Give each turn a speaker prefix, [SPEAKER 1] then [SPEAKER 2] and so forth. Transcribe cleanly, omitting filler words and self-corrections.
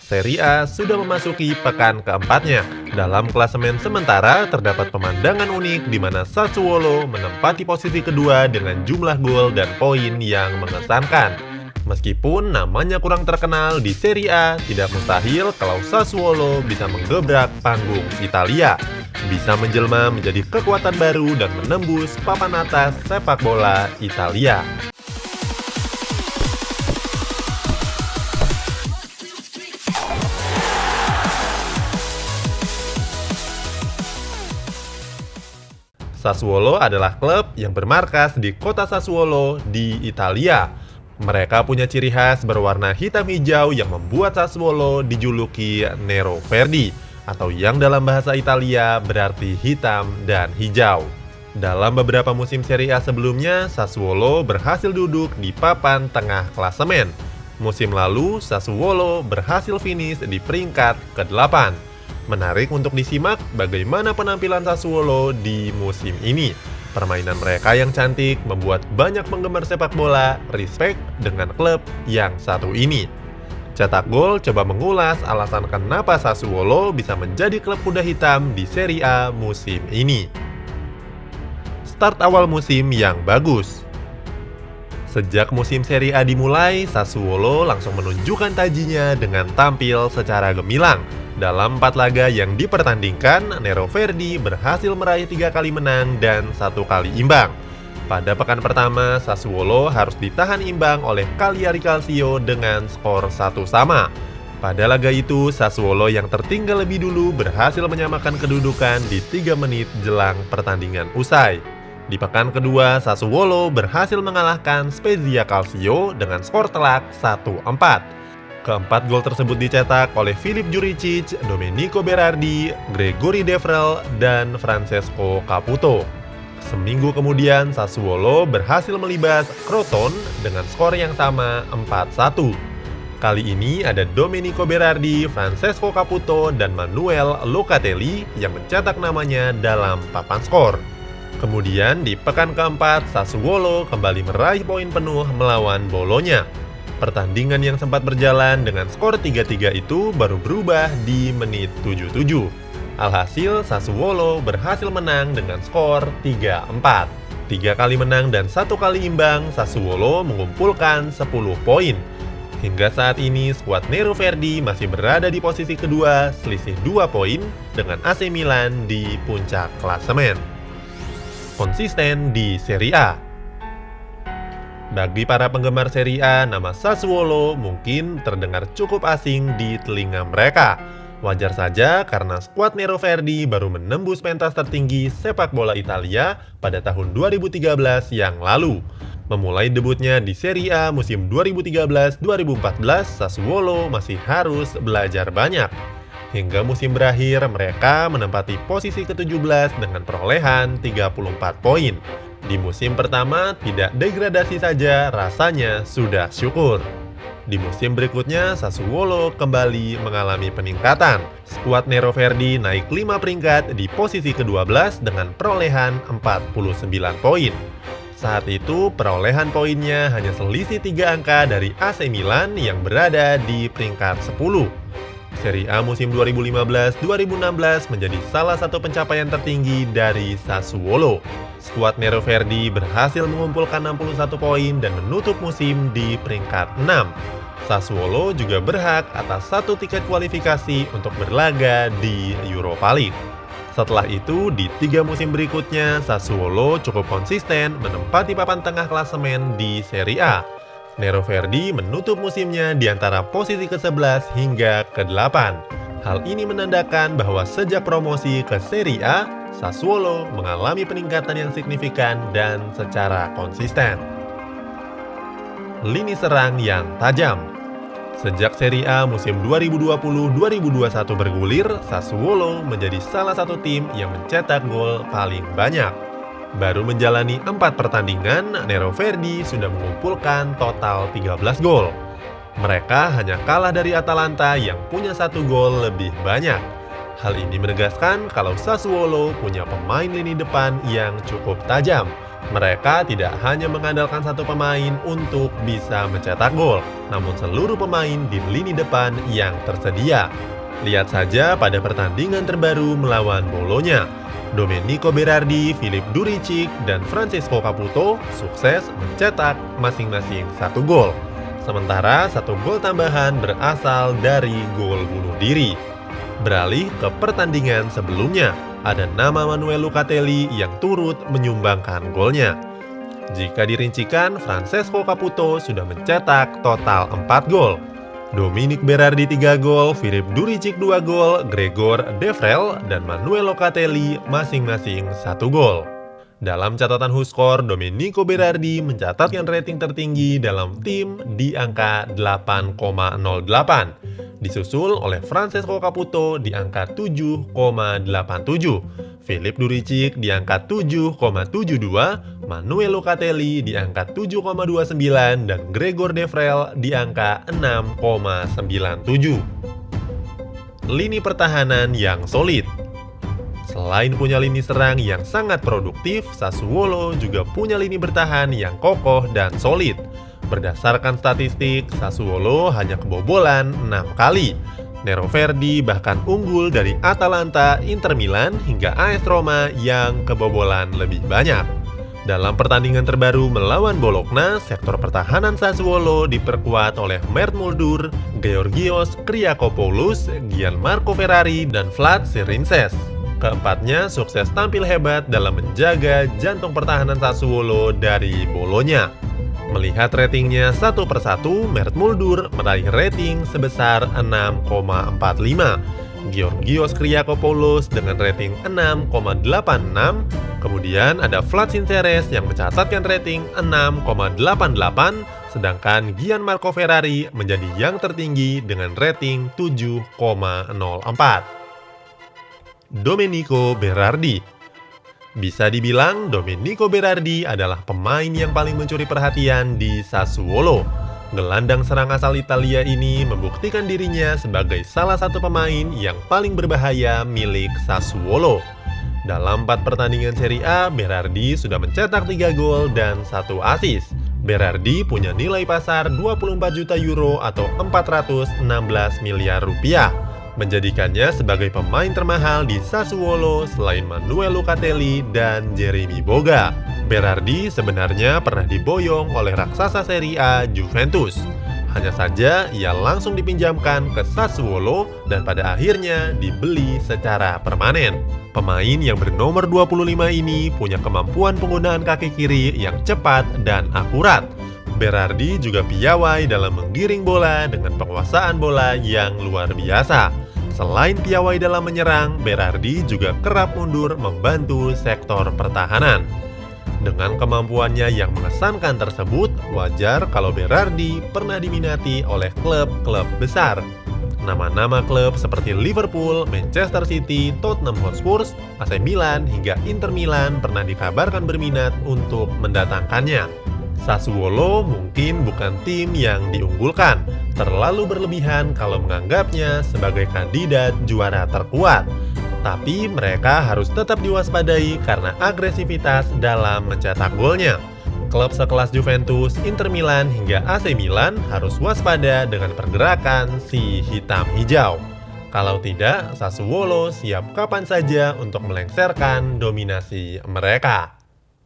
[SPEAKER 1] Serie A sudah memasuki pekan keempatnya. Dalam klasemen sementara, terdapat pemandangan unik di mana Sassuolo menempati posisi kedua dengan jumlah gol dan poin yang mengesankan. Meskipun namanya kurang terkenal di Serie A, tidak mustahil kalau Sassuolo bisa menggebrak panggung Italia. Bisa menjelma menjadi kekuatan baru dan menembus papan atas sepak bola Italia. Sassuolo adalah klub yang bermarkas di kota Sassuolo di Italia. Mereka punya ciri khas berwarna hitam hijau yang membuat Sassuolo dijuluki Nero Verdi, atau yang dalam bahasa Italia berarti hitam dan hijau. Dalam beberapa musim Serie A sebelumnya, Sassuolo berhasil duduk di papan tengah klasemen. Musim lalu, Sassuolo berhasil finish di peringkat ke-8. Menarik untuk disimak bagaimana penampilan Sassuolo di musim ini. Permainan mereka yang cantik membuat banyak penggemar sepak bola respect dengan klub yang satu ini. Cetak Gol coba mengulas alasan kenapa Sassuolo bisa menjadi klub kuda hitam di Serie A musim ini. Start awal musim yang bagus. Sejak musim Serie A dimulai, Sassuolo langsung menunjukkan tajinya dengan tampil secara gemilang. Dalam 4 laga yang dipertandingkan, Nero Verdi berhasil meraih 3 kali menang dan 1 kali imbang. Pada pekan pertama, Sassuolo harus ditahan imbang oleh Cagliari Calcio dengan skor 1-1. Pada laga itu, Sassuolo yang tertinggal lebih dulu berhasil menyamakan kedudukan di 3 menit jelang pertandingan usai. Di pekan kedua, Sassuolo berhasil mengalahkan Spezia Calcio dengan skor telak 1-4. Keempat gol tersebut dicetak oleh Filip Juricic, Domenico Berardi, Gregory Devrel, dan Francesco Caputo. Seminggu kemudian, Sassuolo berhasil melibas Crotone dengan skor yang sama 4-1. Kali ini ada Domenico Berardi, Francesco Caputo, dan Manuel Locatelli yang mencetak namanya dalam papan skor. Kemudian di pekan keempat, Sassuolo kembali meraih poin penuh melawan Bologna. Pertandingan yang sempat berjalan dengan skor 3-3 itu baru berubah di menit 77. Alhasil, Sassuolo berhasil menang dengan skor 3-4. 3 kali menang dan 1 kali imbang, Sassuolo mengumpulkan 10 poin. Hingga saat ini, skuad Nero Verdi masih berada di posisi kedua, selisih 2 poin dengan AC Milan di puncak klasemen. Konsisten di Serie A. Bagi para penggemar Serie A, nama Sassuolo mungkin terdengar cukup asing di telinga mereka. Wajar saja karena skuad Nero Verdi baru menembus pentas tertinggi sepak bola Italia pada tahun 2013 yang lalu. Memulai debutnya di Serie A musim 2013-2014, Sassuolo masih harus belajar banyak. Hingga musim berakhir, mereka menempati posisi ke-17 dengan perolehan 34 poin. Di musim pertama, tidak degradasi saja, rasanya sudah syukur. Di musim berikutnya, Sassuolo kembali mengalami peningkatan. Skuad Nero Verdi naik 5 peringkat di posisi ke-12 dengan perolehan 49 poin. Saat itu, perolehan poinnya hanya selisih 3 angka dari AC Milan yang berada di peringkat 10. Serie A musim 2015-2016 menjadi salah satu pencapaian tertinggi dari Sassuolo. Skuad Nero Verdi berhasil mengumpulkan 61 poin dan menutup musim di peringkat 6. Sassuolo juga berhak atas 1 tiket kualifikasi untuk berlaga di Europa League. Setelah itu, di 3 musim berikutnya, Sassuolo cukup konsisten menempati papan tengah klasemen di Serie A. Nero Verdi menutup musimnya di antara posisi ke-11 hingga ke-8. Hal ini menandakan bahwa sejak promosi ke Serie A, Sassuolo mengalami peningkatan yang signifikan dan secara konsisten. Lini serang yang tajam. Sejak Serie A musim 2020-2021 bergulir, Sassuolo menjadi salah satu tim yang mencetak gol paling banyak. Baru menjalani 4 pertandingan, Nero Verdi sudah mengumpulkan total 13 gol. Mereka hanya kalah dari Atalanta yang punya 1 gol lebih banyak. Hal ini menegaskan kalau Sassuolo punya pemain lini depan yang cukup tajam. Mereka tidak hanya mengandalkan satu pemain untuk bisa mencetak gol, namun seluruh pemain di lini depan yang tersedia. Lihat saja pada pertandingan terbaru melawan Bolonya. Domenico Berardi, Filip Duricic, dan Francesco Caputo sukses mencetak masing-masing satu gol. Sementara satu gol tambahan berasal dari gol bunuh diri. Beralih ke pertandingan sebelumnya, ada nama Manuel Locatelli yang turut menyumbangkan golnya. Jika dirincikan, Francesco Caputo sudah mencetak total 4 gol. Dominic Berardi 3 gol, Filip Duricic 2 gol, Gregor Devrel dan Manuel Locatelli masing-masing 1 gol. Dalam catatan Huskor, Domenico Berardi mencatatkan rating tertinggi dalam tim di angka 8,08. Disusul oleh Francesco Caputo di angka 7,87, Filip Duricic di angka 7,72, Manuel Locatelli di angka 7,29, dan Gregor Devrel di angka 6,97. Lini pertahanan yang solid. Selain punya lini serang yang sangat produktif, Sassuolo juga punya lini bertahan yang kokoh dan solid. Berdasarkan statistik, Sassuolo hanya kebobolan 6 kali. Nero Verdi bahkan unggul dari Atalanta, Inter Milan, hingga AS Roma yang kebobolan lebih banyak. Dalam pertandingan terbaru melawan Bologna, sektor pertahanan Sassuolo diperkuat oleh Mert Muldur, Georgios Kriakopoulos, Gianmarco Ferrari, dan Vlad Sirinses. Keempatnya sukses tampil hebat dalam menjaga jantung pertahanan Sassuolo dari Bolonya. Melihat ratingnya satu persatu, Mert Muldur meraih rating sebesar 6,45, Georgios Kriakopoulos dengan rating 6,86, kemudian ada Vlad Sirinses yang mencatatkan rating 6,88, sedangkan Gianmarco Ferrari menjadi yang tertinggi dengan rating 7,04. Domenico Berardi. Bisa dibilang Domenico Berardi adalah pemain yang paling mencuri perhatian di Sassuolo. Gelandang serang asal Italia ini membuktikan dirinya sebagai salah satu pemain yang paling berbahaya milik Sassuolo. Dalam 4 pertandingan Serie A, Berardi sudah mencetak 3 gol dan 1 assist. Berardi punya nilai pasar 24 juta euro atau 416 miliar rupiah. Menjadikannya sebagai pemain termahal di Sassuolo selain Manuel Locatelli dan Jeremy Boga. Berardi sebenarnya pernah diboyong oleh raksasa Serie A Juventus. Hanya saja ia langsung dipinjamkan ke Sassuolo dan pada akhirnya dibeli secara permanen. Pemain yang bernomor 25 ini punya kemampuan penggunaan kaki kiri yang cepat dan akurat. Berardi juga piawai dalam menggiring bola dengan penguasaan bola yang luar biasa. Selain piawai dalam menyerang, Berardi juga kerap mundur membantu sektor pertahanan. Dengan kemampuannya yang mengesankan tersebut, wajar kalau Berardi pernah diminati oleh klub-klub besar. Nama-nama klub seperti Liverpool, Manchester City, Tottenham Hotspur, AC Milan, hingga Inter Milan pernah dikabarkan berminat untuk mendatangkannya. Sassuolo mungkin bukan tim yang diunggulkan, terlalu berlebihan kalau menganggapnya sebagai kandidat juara terkuat. Tapi mereka harus tetap diwaspadai karena agresivitas dalam mencetak golnya. Klub sekelas Juventus, Inter Milan, hingga AC Milan harus waspada dengan pergerakan si hitam hijau. Kalau tidak, Sassuolo siap kapan saja untuk melengsarkan dominasi mereka.